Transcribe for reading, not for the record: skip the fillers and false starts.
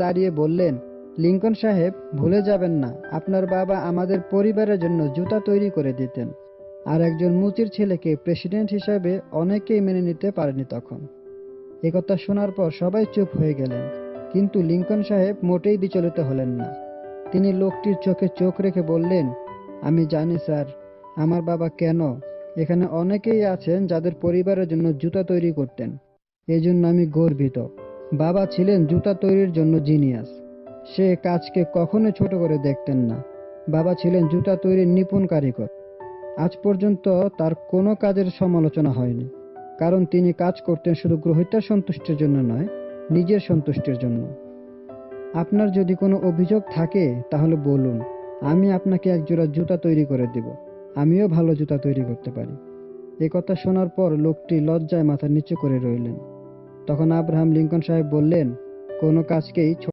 দাঁড়িয়ে বললেন, লিংকন সাহেব, ভুলে যাবেন না, আপনার বাবা আমাদের পরিবারের জন্য জুতা তৈরি করে দিতেন। আর একজন মুচির ছেলেকে প্রেসিডেন্ট হিসাবে অনেকেই মেনে নিতে পারেনি তখন। একথা শোনার পর সবাই চুপ হয়ে গেলেন, কিন্তু লিংকন সাহেব মোটেই বিচলিত হলেন না। তিনি লোকটির চোখে চোখ রেখে বললেন, আমি জানি স্যার, আমার বাবা কেন এখানে অনেকেই আছেন যাদের পরিবারের জন্য জুতা তৈরি করতেন। এই জন্য আমি গর্বিত। বাবা ছিলেন জুতা তৈরির জন্য জিনিয়াস। সে কাজকে কখনো ছোট করে দেখতেন না। বাবা ছিলেন জুতা তৈরির নিপুণ কারিগর। আজ পর্যন্ত তার কোনো কাজের সমালোচনা হয়নি, কারণ তিনি কাজ করতেন শুধু গ্রহীতার সন্তুষ্টির জন্য নয়, নিজের সন্তুষ্টির জন্য। আপনার যদি কোনো অভিযোগ থাকে তাহলে বলুন, আমি আপনাকে একজোড়া জুতা তৈরি করে দেব। আমিও ভালো জুতা তৈরি করতে পারি। একথা শোনার পর লোকটি লজ্জায় মাথা নিচু করে রইলেন। তখন আব্রাহাম লিংকন সাহেব বললেন, কোনো কাজকেই